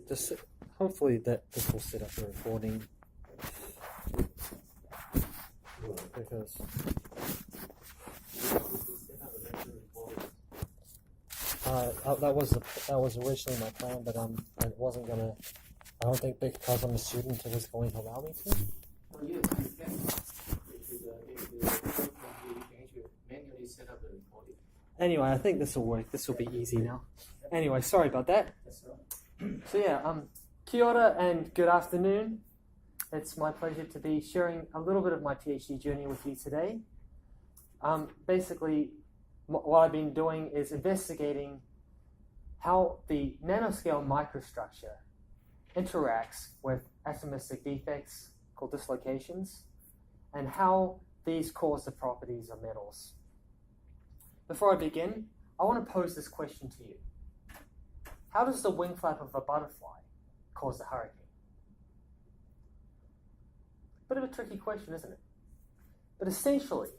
this hopefully this will set up the recording because that was originally my plan, but I wasn't gonna. I don't think because I'm a student it was going to allow me to. Oh, yes, you can. If you manually set up the recording. Anyway, I think this will work. This will be easy now. Anyway, sorry about that. That's right. So yeah, kia ora and good afternoon. It's my pleasure to be sharing a little bit of my PhD journey with you today. Basically, what I've been doing is investigating how the nanoscale microstructure interacts with atomistic defects called dislocations, and how these cause the properties of metals. Before I begin, I want to pose this question to you. How does the wing flap of a butterfly cause a hurricane? Bit of a tricky question, isn't it? But essentially,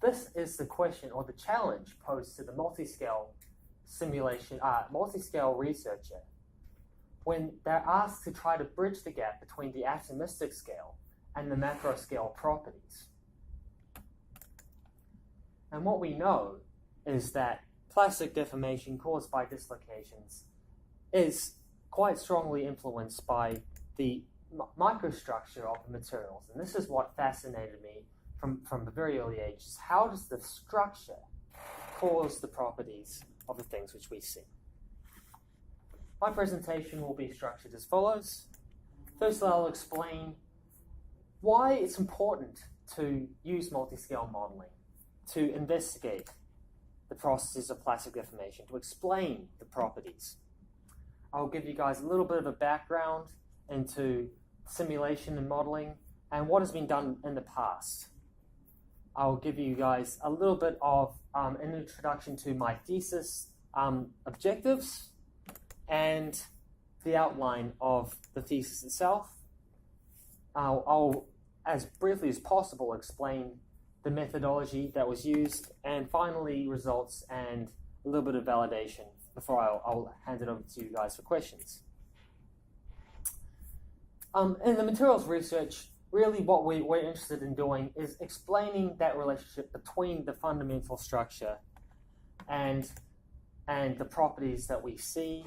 this is the question or the challenge posed to the multi-scale researcher when they're asked to try to bridge the gap between the atomistic scale and the macro scale properties. And what we know is that plastic deformation caused by dislocations is quite strongly influenced by the microstructure of the materials. And this is what fascinated me from a very early age, is how does the structure cause the properties of the things which we see? My presentation will be structured as follows. First, I'll explain why it's important to use multi-scale modeling to investigate the processes of plastic deformation, to explain the properties. I'll give you guys a little bit of a background into simulation and modeling and what has been done in the past. I'll give you guys a little bit of an introduction to my thesis objectives and the outline of the thesis itself. I'll, as briefly as possible, explain the methodology that was used, and finally results and a little bit of validation before I'll hand it over to you guys for questions. In the materials research, really what we're interested in doing is explaining that relationship between the fundamental structure and the properties that we see,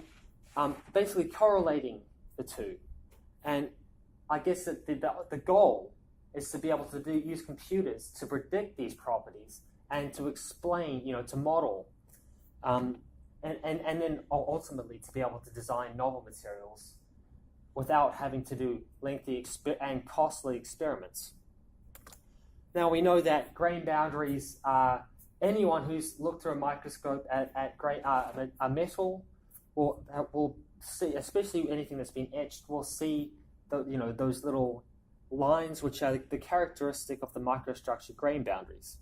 basically correlating the two. And I guess that the goal is to be able to use computers to predict these properties and to explain, to model, and then ultimately to be able to design novel materials without having to do lengthy and costly experiments. Now we know that grain boundaries are, anyone who's looked through a microscope at a metal will see, especially anything that's been etched, will see those little lines which are the characteristic of the microstructure grain boundaries.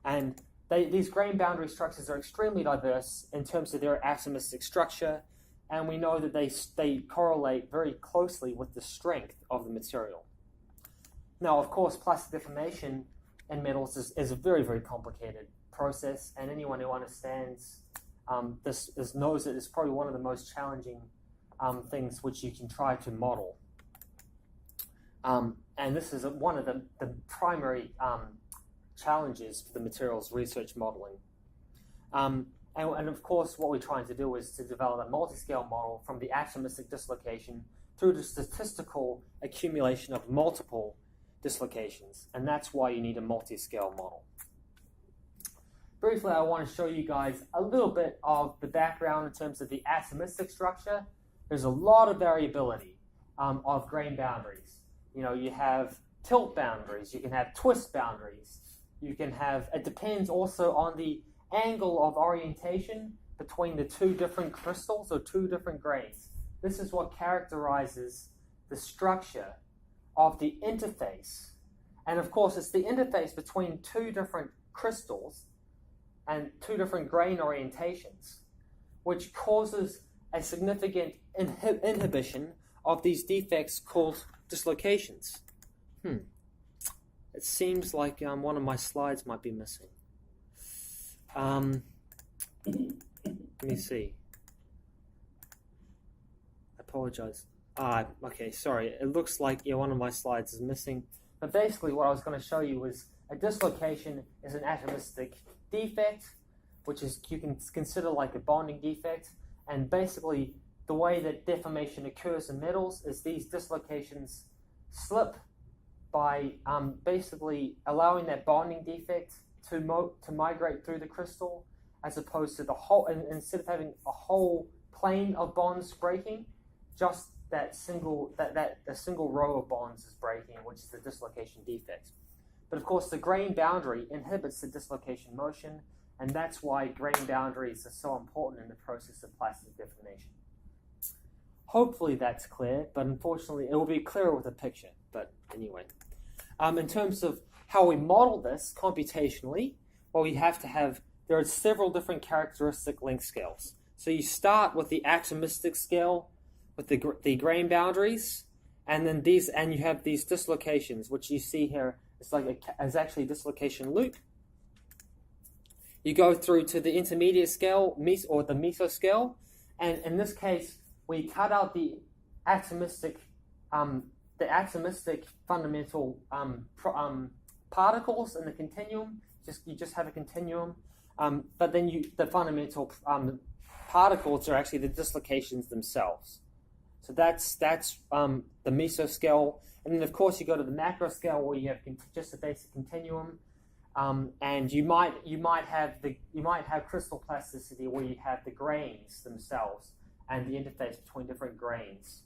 And these grain boundary structures are extremely diverse in terms of their atomistic structure, and we know that they correlate very closely with the strength of the material. Now, of course, plastic deformation in metals is a very, very complicated process, and anyone who understands this knows that it's probably one of the most challenging things which you can try to model. And this is one of the primary challenges for the materials research modeling. And of course, what we're trying to do is to develop a multi-scale model from the atomistic dislocation through the statistical accumulation of multiple dislocations. And that's why you need a multi-scale model. Briefly, I want to show you guys a little bit of the background in terms of the atomistic structure. There's a lot of variability of grain boundaries. You have tilt boundaries, you can have twist boundaries, you can have, it depends also on the angle of orientation between the two different crystals or two different grains. This is what characterizes the structure of the interface. And of course, it's the interface between two different crystals and two different grain orientations, which causes a significant inhibition of these defects called dislocations. It seems like one of my slides might be missing. Let me see. I apologize. Okay, sorry. It looks like one of my slides is missing. But basically what I was going to show you was a dislocation is an atomistic defect, which is you can consider like a bonding defect. And basically the way that deformation occurs in metals is these dislocations slip by basically allowing that bonding defect to migrate through the crystal, as opposed to the whole, instead of having a whole plane of bonds breaking, just a single row of bonds is breaking, which is the dislocation defect. But of course, the grain boundary inhibits the dislocation motion, and that's why grain boundaries are so important in the process of plastic deformation. Hopefully that's clear, but unfortunately it will be clearer with a picture. But anyway, in terms of how we model this computationally, well, there are several different characteristic length scales. So you start with the atomistic scale with the grain boundaries, and then you have these dislocations, which you see here is actually a dislocation loop. You go through to the intermediate scale, or the mesoscale, and in this case, we cut out the atomistic fundamental particles in the continuum. You just have a continuum, but then the fundamental particles are actually the dislocations themselves. So that's the mesoscale, and then of course you go to the macro scale where you have just a basic continuum, and you might have crystal plasticity where you have the grains themselves and the interface between different grains.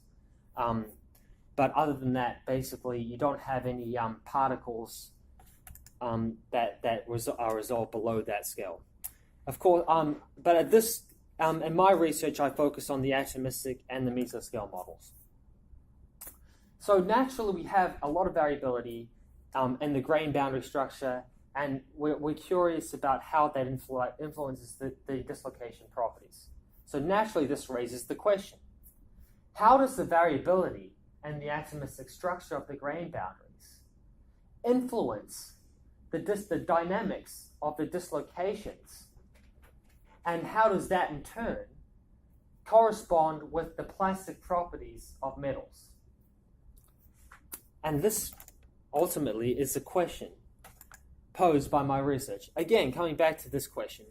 But other than that, basically you don't have any particles that are resolved below that scale. Of course, but at this in my research, I focus on the atomistic and the mesoscale models. So naturally, we have a lot of variability in the grain boundary structure, and we're curious about how that influences the dislocation properties. So naturally, this raises the question: how does the variability in the atomistic structure of the grain boundaries influence the dynamics of the dislocations? And how does that in turn correspond with the plastic properties of metals? And this ultimately is the question posed by my research. Again, coming back to this question,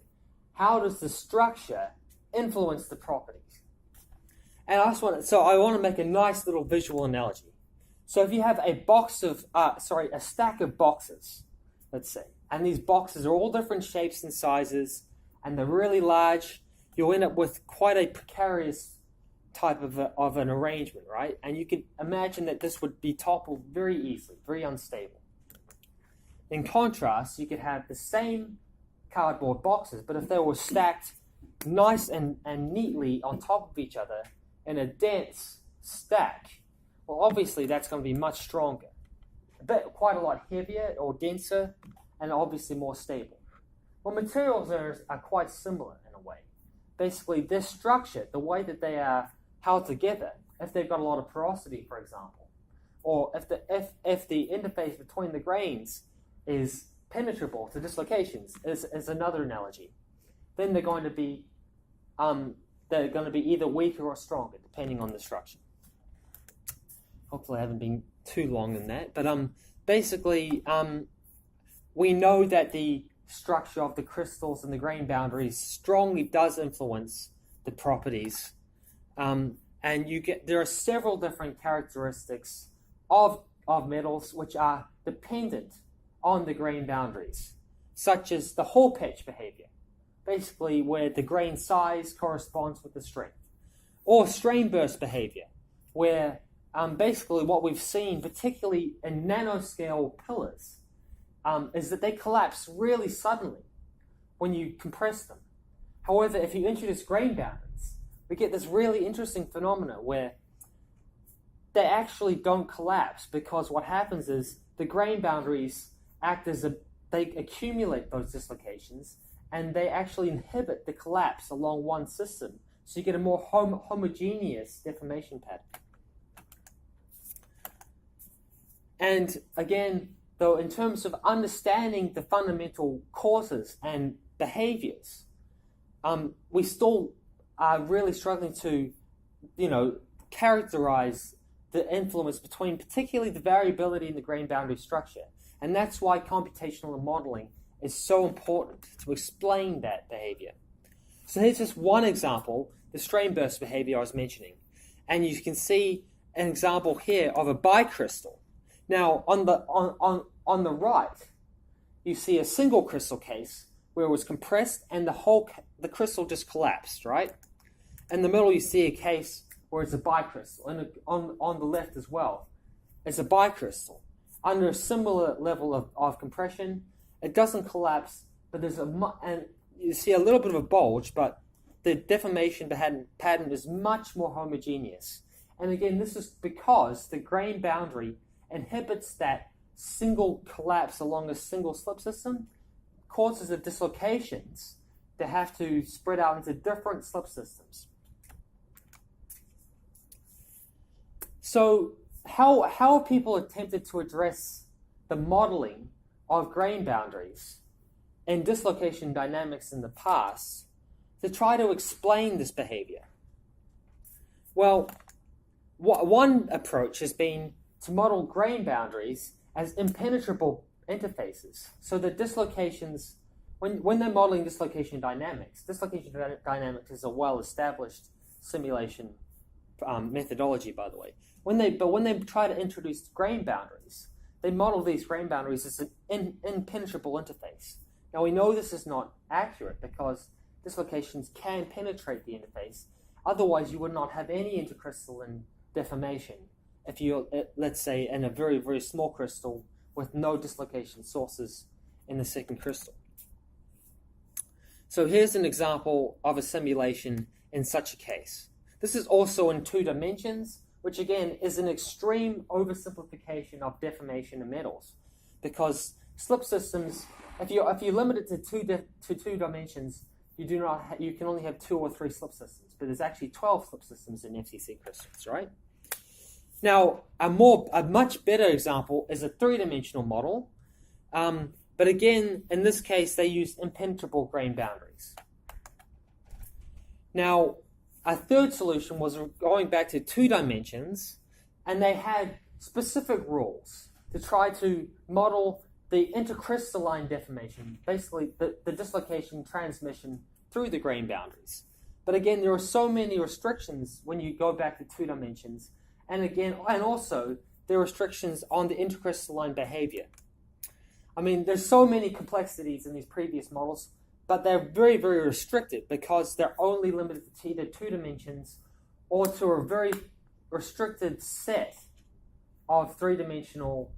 how does the structure influence the properties? And I want to make a nice little visual analogy. So if you have a stack of boxes, let's say, and these boxes are all different shapes and sizes, and they're really large, you'll end up with quite a precarious type of an arrangement, right? And you can imagine that this would be toppled very easily, very unstable. In contrast, you could have the same cardboard boxes, but if they were stacked nice and neatly on top of each other in a dense stack, well, obviously that's going to be much stronger, quite a lot heavier or denser, and obviously more stable. Well, materials are quite similar in a way. Basically, their structure, the way that they are held together, if they've got a lot of porosity, for example, or if the interface between the grains is penetrable to dislocations, is another analogy, then they're going to be either weaker or stronger, depending on the structure. Hopefully I haven't been too long in that, but basically we know that the structure of the crystals and the grain boundaries strongly does influence the properties, and there are several different characteristics of metals which are dependent on the grain boundaries, such as the hole pitch behavior, basically where the grain size corresponds with the strength, or strain burst behavior, where basically what we've seen, particularly in nanoscale pillars, is that they collapse really suddenly when you compress them. However, if you introduce grain boundaries, we get this really interesting phenomena where they actually don't collapse, because what happens is the grain boundaries they accumulate those dislocations, and they actually inhibit the collapse along one system, so you get a more homogeneous deformation pattern. And again, though, in terms of understanding the fundamental causes and behaviors, we still are really struggling to, characterize the influence between particularly the variability in the grain boundary structure. And that's why computational modeling is so important to explain that behavior. So here's just one example, the strain burst behavior I was mentioning. And you can see an example here of a bicrystal. Now, on the right, you see a single crystal case where it was compressed and the crystal just collapsed, right? In the middle, you see a case where it's a bicrystal. And on the left as well, it's a bicrystal. Under a similar level of compression, it doesn't collapse, but and you see a little bit of a bulge, but the deformation pattern is much more homogeneous. And again, this is because the grain boundary inhibits that single collapse along a single slip system, causes the dislocations to have to spread out into different slip systems. So how have people attempted to address the modeling of grain boundaries and dislocation dynamics in the past to try to explain this behavior? Well, one approach has been to model grain boundaries as impenetrable interfaces, so that dislocations, when they're modeling dislocation dynamics is a well-established simulation methodology, by the way. When they try to introduce grain boundaries, they model these grain boundaries as an impenetrable interface. Now we know this is not accurate because dislocations can penetrate the interface. Otherwise, you would not have any intercrystalline deformation if you're, let's say, in a very, very small crystal with no dislocation sources in the second crystal. So here's an example of a simulation in such a case. This is also in 2 dimensions, which again is an extreme oversimplification of deformation in metals, because slip systems, if you limit it to two dimensions, you can only have 2 or 3 slip systems, but there's actually 12 slip systems in FCC crystals, right? Now, a much better example is a 3-dimensional model, but again, in this case, they use impenetrable grain boundaries. Now, a third solution was going back to 2 dimensions, and they had specific rules to try to model the intercrystalline deformation, basically the dislocation transmission through the grain boundaries. But again, there are so many restrictions when you go back to 2 dimensions, and also there are restrictions on the intercrystalline behavior. I mean, there's so many complexities in these previous models, but they're very, very restricted because they're only limited to either 2 dimensions or to a very restricted set of 3-dimensional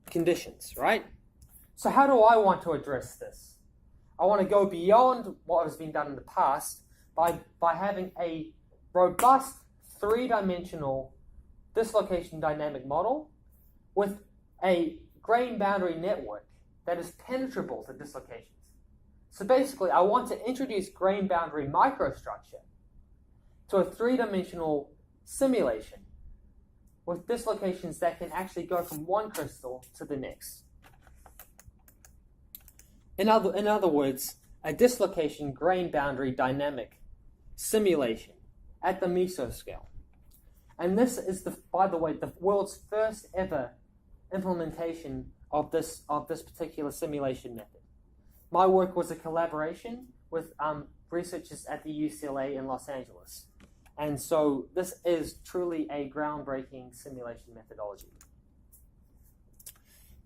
conditions, right? So how do I want to address this? I want to go beyond what has been done in the past by having a robust 3-dimensional dislocation dynamic model with a grain boundary network that is penetrable to dislocations. So basically, I want to introduce grain boundary microstructure to a 3-dimensional simulation with dislocations that can actually go from one crystal to the next. In other words, a dislocation grain boundary dynamic simulation at the mesoscale. And this is, by the way, the world's first ever implementation of this particular simulation method. My work was a collaboration with researchers at the UCLA in Los Angeles. And so this is truly a groundbreaking simulation methodology.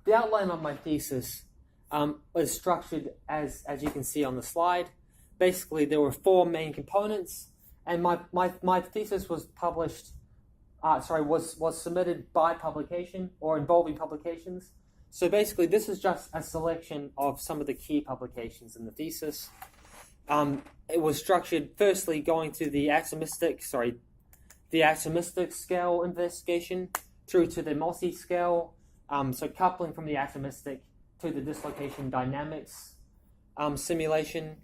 The outline of my thesis was structured as you can see on the slide. Basically, there were 4 main components, and my thesis was published, was submitted by publication or involving publications. So basically, this is just a selection of some of the key publications in the thesis. It was structured firstly going to the atomistic scale investigation through to the multi-scale, so coupling from the atomistic to the dislocation dynamics simulation,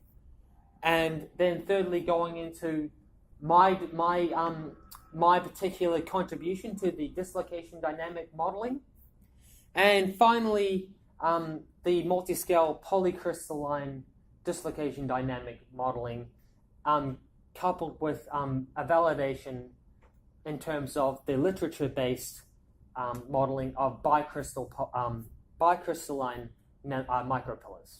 and then thirdly going into my particular contribution to the dislocation dynamic modeling, and finally the multi-scale polycrystalline dislocation dynamic modeling, coupled with a validation in terms of the literature-based modeling of bicrystalline micropillars.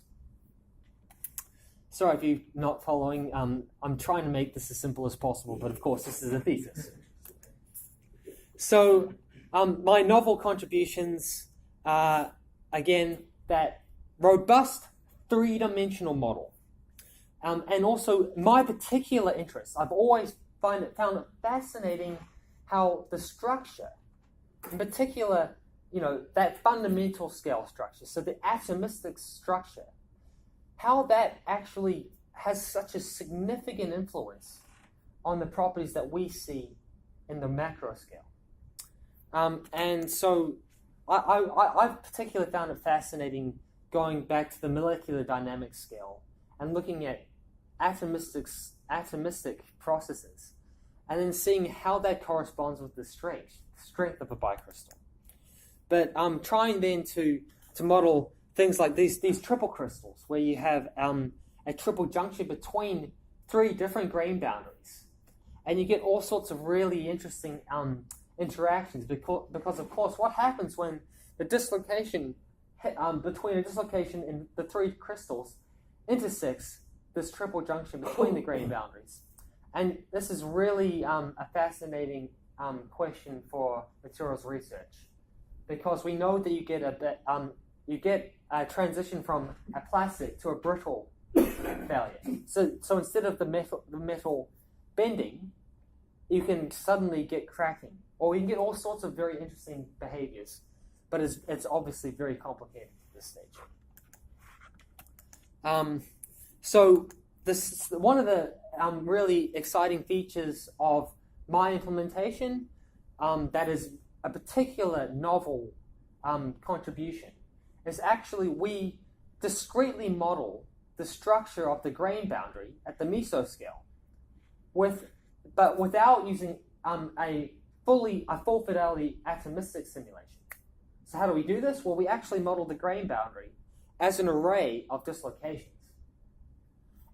Sorry if you're not following. I'm trying to make this as simple as possible, but of course this is a thesis. So my novel contributions are, again, that robust three-dimensional model. And also my particular interest, I've always found it fascinating how the structure, in particular, that fundamental scale structure, so the atomistic structure, how that actually has such a significant influence on the properties that we see in the macro scale. And so I particularly found it fascinating going back to the molecular dynamics scale and looking at atomistic processes and then seeing how that corresponds with the strength of a bicrystal. But trying then to model things like these triple crystals where you have a triple junction between three different grain boundaries, and you get all sorts of really interesting interactions because of course what happens when the dislocation between a dislocation in the three crystals intersects this triple junction between the grain boundaries. And this is really a fascinating question for materials research, because we know that you get a transition from a plastic to a brittle failure. So instead of the metal bending, you can suddenly get cracking, or you can get all sorts of very interesting behaviors. But it's obviously very complicated at this stage. So this one of the really exciting features of my implementation that is a particular novel contribution is actually we discretely model the structure of the grain boundary at the mesoscale, but without using a full fidelity atomistic simulation. So how do we do this? Well, we actually model the grain boundary as an array of dislocations.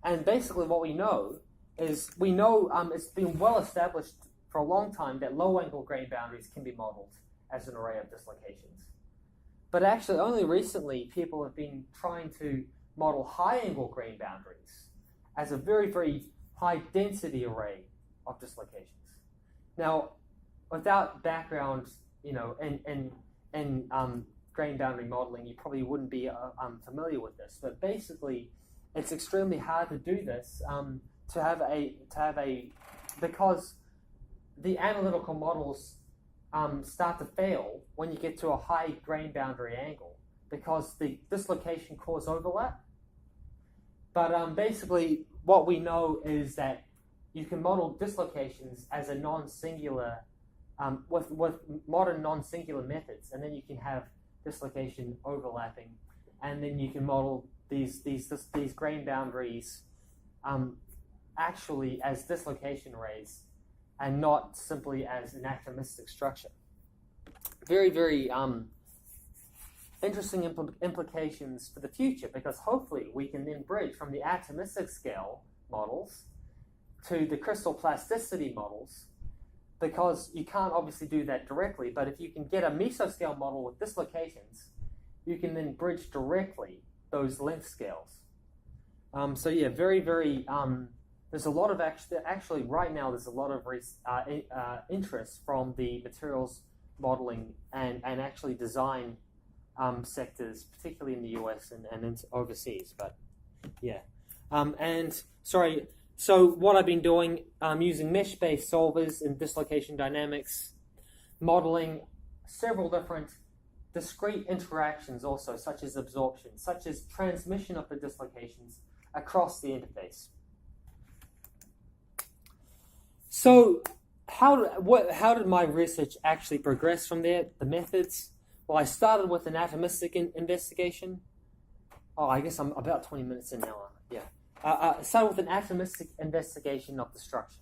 And basically what we know is it's been well established for a long time that low-angle grain boundaries can be modeled as an array of dislocations. But actually only recently people have been trying to model high-angle grain boundaries as a very, very high-density array of dislocations. Now, without background, in grain boundary modeling, you probably wouldn't be familiar with this. But basically, it's extremely hard to do this because the analytical models start to fail when you get to a high grain boundary angle because the dislocation cause overlap. But basically, what we know is that you can model dislocations as a non-singular with modern non-singular methods, and then you can have dislocation overlapping, and then you can model these grain boundaries actually as dislocation arrays and not simply as an atomistic structure. Very, very interesting implications for the future, because hopefully we can then bridge from the atomistic scale models to the crystal plasticity models, because you can't obviously do that directly, but if you can get a mesoscale model with dislocations, you can then bridge directly those length scales. So yeah, very, very, there's a lot of, actually right now there's a lot of interest from the materials modeling and actually design sectors, particularly in the US and overseas, but yeah. So what I've been doing, using mesh-based solvers in dislocation dynamics, modeling several different discrete interactions also, such as absorption, such as transmission of the dislocations across the interface. So how did my research actually progress from there? The methods? Well, I started with an atomistic investigation. Oh, I guess I'm about 20 minutes in now. Yeah. Started with an atomistic investigation of the structure.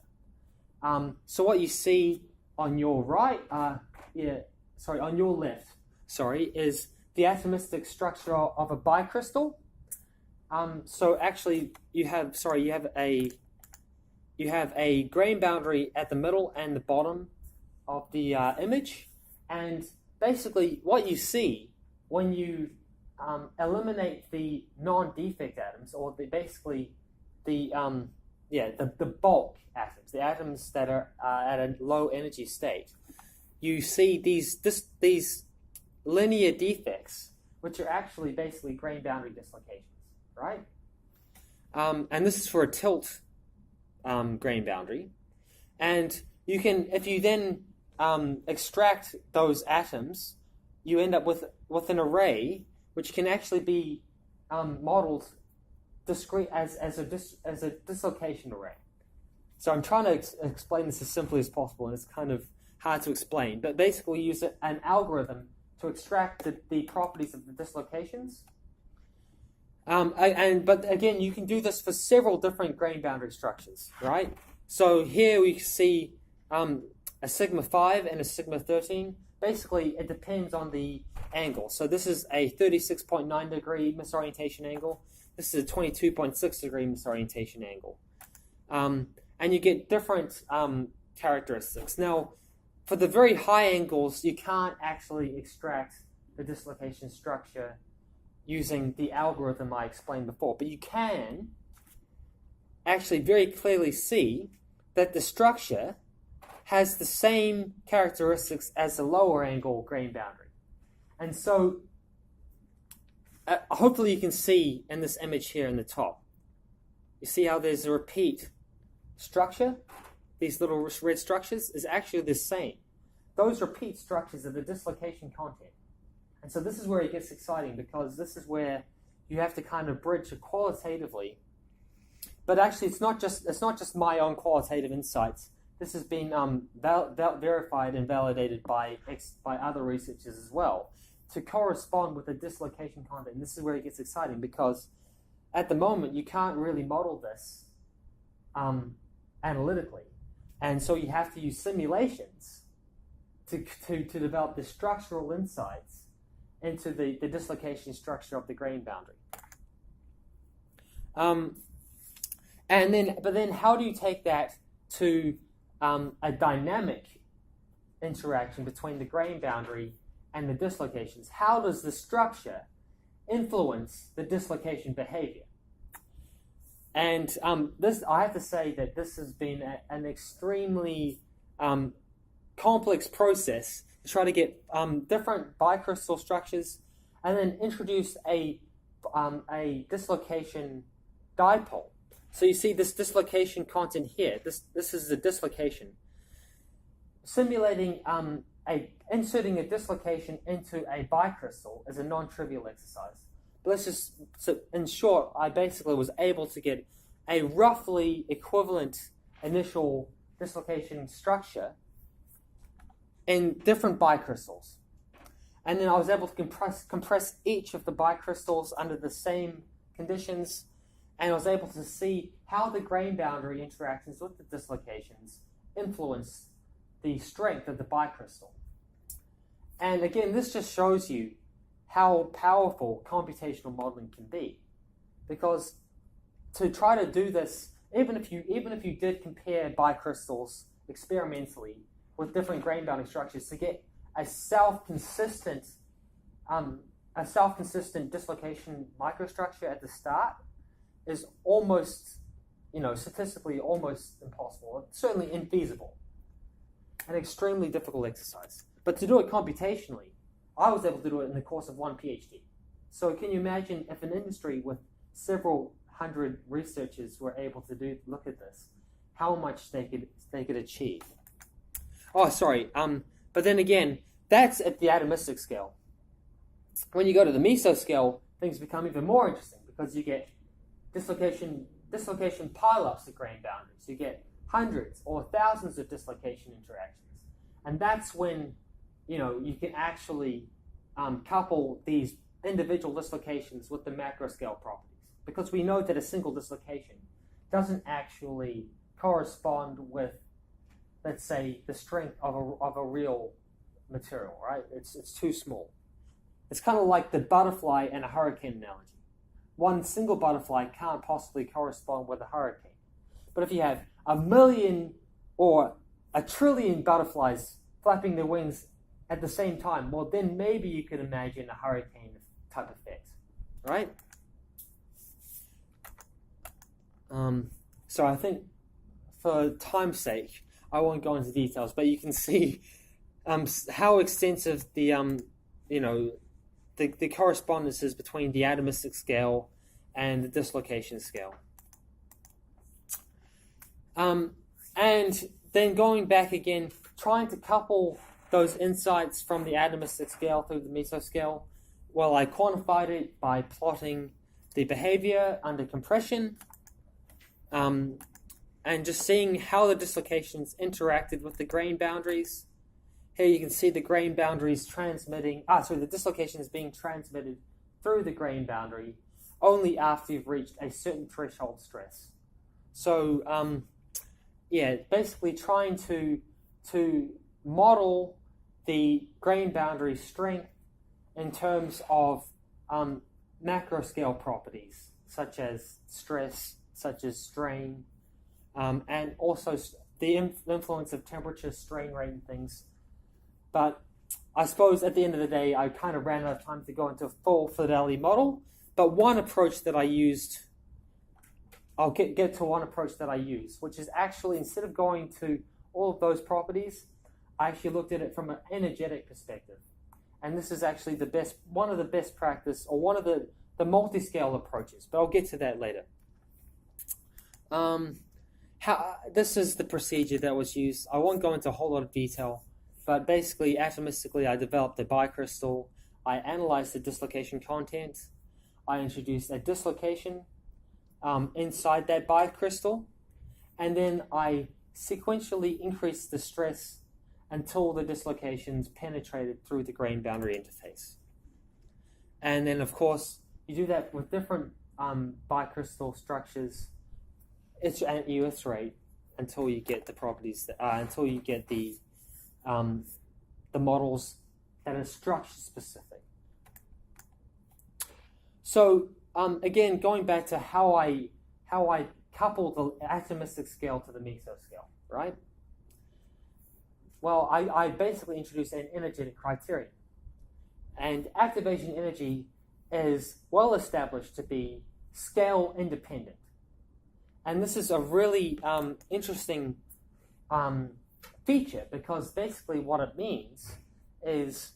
So what you see on your right, on your left, is the atomistic structure of a bicrystal. So actually, you have a grain boundary at the middle and the bottom image, and basically what you see when you eliminate the non-defect atoms, or the bulk atoms, the atoms that are at a low energy state, you see these linear defects, which are actually basically grain boundary dislocations, right? And this is for a tilt grain boundary. And you can, if you then extract those atoms, you end up with an array which can actually be modeled discrete as a dislocation array. So I'm trying to explain this as simply as possible, and it's kind of hard to explain. But basically, use an algorithm to extract the properties of the dislocations. But again, you can do this for several different grain boundary structures, right? So here we see a sigma 5 and a sigma 13. Basically, it depends on the angle. So this is a 36.9 degree misorientation angle. This is a 22.6 degree misorientation angle. And you get different characteristics. Now, for the very high angles, you can't actually extract the dislocation structure using the algorithm I explained before. But you can actually very clearly see that the structure has the same characteristics as the lower angle grain boundary. And so hopefully you can see in this image here in the top. You see how there's a repeat structure? These little red structures is actually the same. Those repeat structures are the dislocation content. And so this is where it gets exciting, because this is where you have to kind of bridge qualitatively. But actually, it's not just my own qualitative insights. This has been verified and validated by other researchers as well, to correspond with the dislocation content. And this is where it gets exciting, because at the moment you can't really model this analytically, and so you have to use simulations to develop the structural insights into the dislocation structure of the grain boundary. But then how do you take that to a dynamic interaction between the grain boundary and the dislocations? How does the structure influence the dislocation behavior? And this, I have to say that this has been an extremely complex process to try to get different bicrystal structures and then introduce a dislocation dipole. So you see this dislocation content here. This is the dislocation. Simulating inserting a dislocation into a bicrystal is a non-trivial exercise. But so in short, I basically was able to get a roughly equivalent initial dislocation structure in different bicrystals. And then I was able to compress each of the bicrystals under the same conditions, and I was able to see how the grain boundary interactions with the dislocations influence the strength of the bicrystal. And again, this just shows you how powerful computational modeling can be, because to try to do this, even if you did compare bicrystals experimentally with different grain boundary structures to get a self-consistent dislocation microstructure at the start is almost, statistically almost impossible. It's certainly infeasible. An extremely difficult exercise. But to do it computationally, I was able to do it in the course of one PhD. So can you imagine if an industry with several hundred researchers were able to look at this, how much they could achieve? Oh, sorry. But then again, that's at the atomistic scale. When you go to the meso scale, things become even more interesting, because you get dislocation pileups at grain boundaries. You get hundreds or thousands of dislocation interactions. And that's when you can actually couple these individual dislocations with the macro scale properties, because we know that a single dislocation doesn't actually correspond with, let's say, the strength of a real material, right? It's too small. It's kind of like the butterfly and a hurricane analogy. One single butterfly can't possibly correspond with a hurricane. But if you have 1 million or 1 trillion butterflies flapping their wings at the same time, well, then maybe you could imagine a hurricane type effect, right? So I think for time's sake, I won't go into details, but you can see how extensive the the correspondence is between the atomistic scale and the dislocation scale. And then going back again, trying to couple those insights from the atomistic scale through the mesoscale. Well, I quantified it by plotting the behavior under compression, and just seeing how the dislocations interacted with the grain boundaries. Here you can see the grain boundaries the dislocation is being transmitted through the grain boundary only after you've reached a certain threshold stress. So, basically trying to model the grain boundary strength in terms of macro scale properties, such as stress, such as strain, and also the influence of temperature, strain rate, and things. But I suppose at the end of the day, I kind of ran out of time to go into a full fidelity model. But one approach that I used, I'll get to one approach that I use, which is actually, instead of going to all of those properties, I actually looked at it from an energetic perspective. And this is actually one of the best practice, or one of the multi-scale approaches. But I'll get to that later. This is the procedure that was used. I won't go into a whole lot of detail, but basically, atomistically, I developed a bicrystal. I analyzed the dislocation content. I introduced a dislocation inside that bicrystal, and then I sequentially increased the stress until the dislocations penetrated through the grain boundary interface. And then, of course, you do that with different bicrystal structures. You iterate until you get the properties until you get the models that are structure specific. So again, going back to how I couple the atomistic scale to the mesoscale, right? Well, I basically introduced an energetic criterion, and activation energy is well established to be scale independent. And this is a really interesting feature, because basically what it means is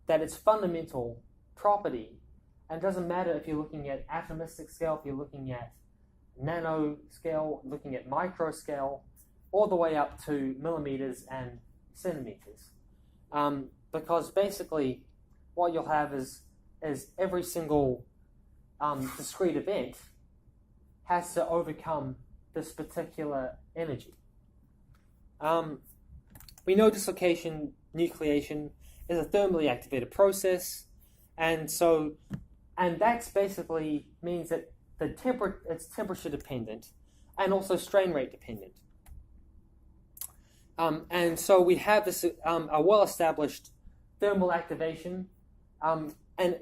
that its fundamental property, and it doesn't matter if you're looking at atomistic scale, if you're looking at nano scale, looking at micro scale, all the way up to millimeters and centimeters. Because basically what you'll have is every single discrete event has to overcome this particular energy. We know dislocation, nucleation is a thermally activated process, and that's basically means that it's temperature dependent and also strain rate dependent. And so we have this a well-established thermal activation, and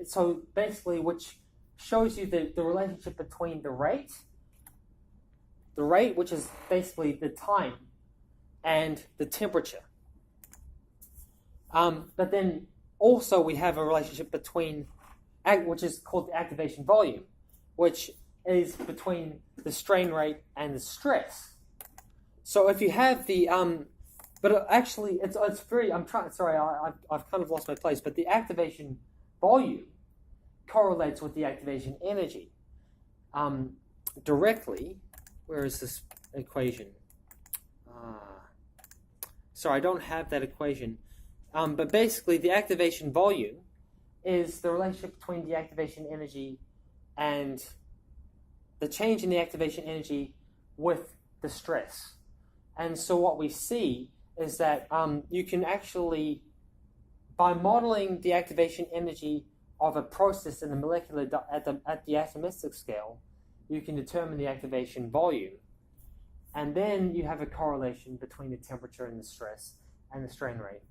so basically which shows you the relationship between the rate, which is basically the time, and the temperature. But then also we have a relationship between, which is called the activation volume, which is between the strain rate and the stress. So if you have the, but actually it's very, I've kind of lost my place, but the activation volume correlates with the activation energy directly. Where is this equation? Sorry, I don't have that equation. But basically, the activation volume is the relationship between the activation energy and the change in the activation energy with the stress. And so what we see is that you can actually, by modeling the activation energy of a process in the molecular at the atomistic scale, you can determine the activation volume. And then you have a correlation between the temperature and the stress and the strain rate.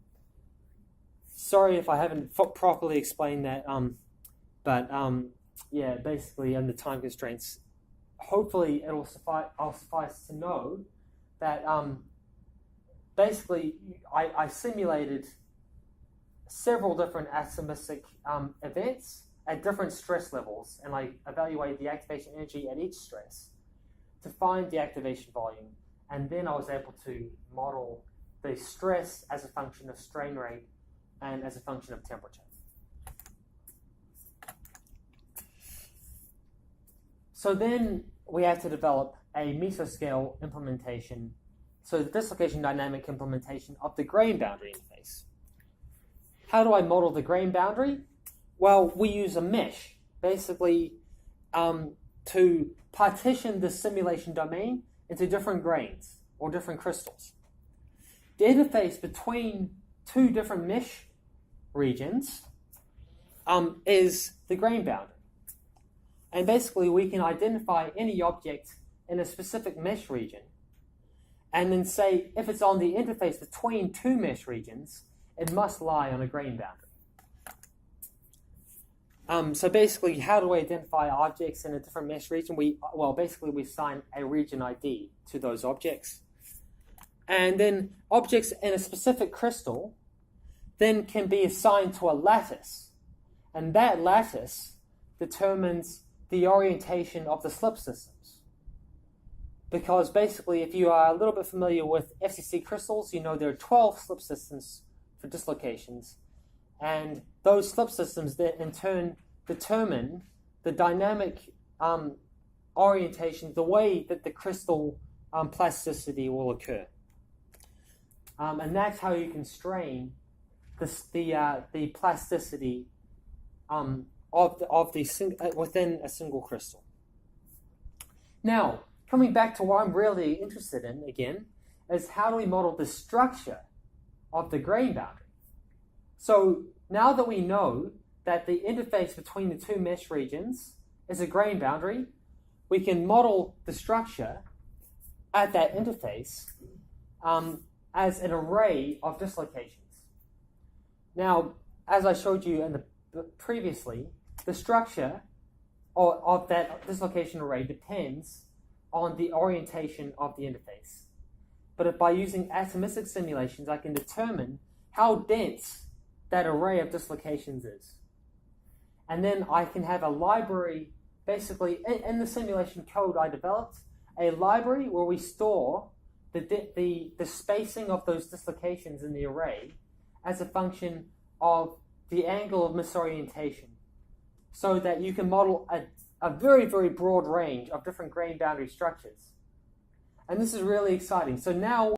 Sorry if I haven't properly explained that, but basically under time constraints, hopefully I'll suffice to know that basically I simulated several different atomistic events at different stress levels, and I evaluated the activation energy at each stress to find the activation volume, and then I was able to model the stress as a function of strain rate and as a function of temperature. So then we had to develop a mesoscale implementation, so the dislocation dynamic implementation of the grain boundary interface. How do I model the grain boundary? Well, we use a mesh, basically, to partition the simulation domain into different grains or different crystals. The interface between two different mesh regions is the grain boundary. And basically, we can identify any object in a specific mesh region and then say if it's on the interface between two mesh regions, it must lie on a grain boundary. So basically, how do we identify objects in a different mesh region? We assign a region ID to those objects. And then objects in a specific crystal then can be assigned to a lattice. And that lattice determines the orientation of the slip systems. Because basically, if you are a little bit familiar with FCC crystals, you know there are 12 slip systems for dislocations. And those slip systems then in turn determine the dynamic orientation, the way that the crystal plasticity will occur. And that's how you constrain the plasticity within a single crystal. Now, coming back to what I'm really interested in, again, is how do we model the structure of the grain boundary? So now that we know that the interface between the two mesh regions is a grain boundary, we can model the structure at that interface as an array of dislocations. Now, as I showed you previously, the structure of that dislocation array depends on the orientation of the interface. But by using atomistic simulations, I can determine how dense that array of dislocations is. And then I can have a library, basically, in the simulation code I developed, a library where we store the spacing of those dislocations in the array as a function of the angle of misorientation, so that you can model a very, very broad range of different grain boundary structures. And this is really exciting. So now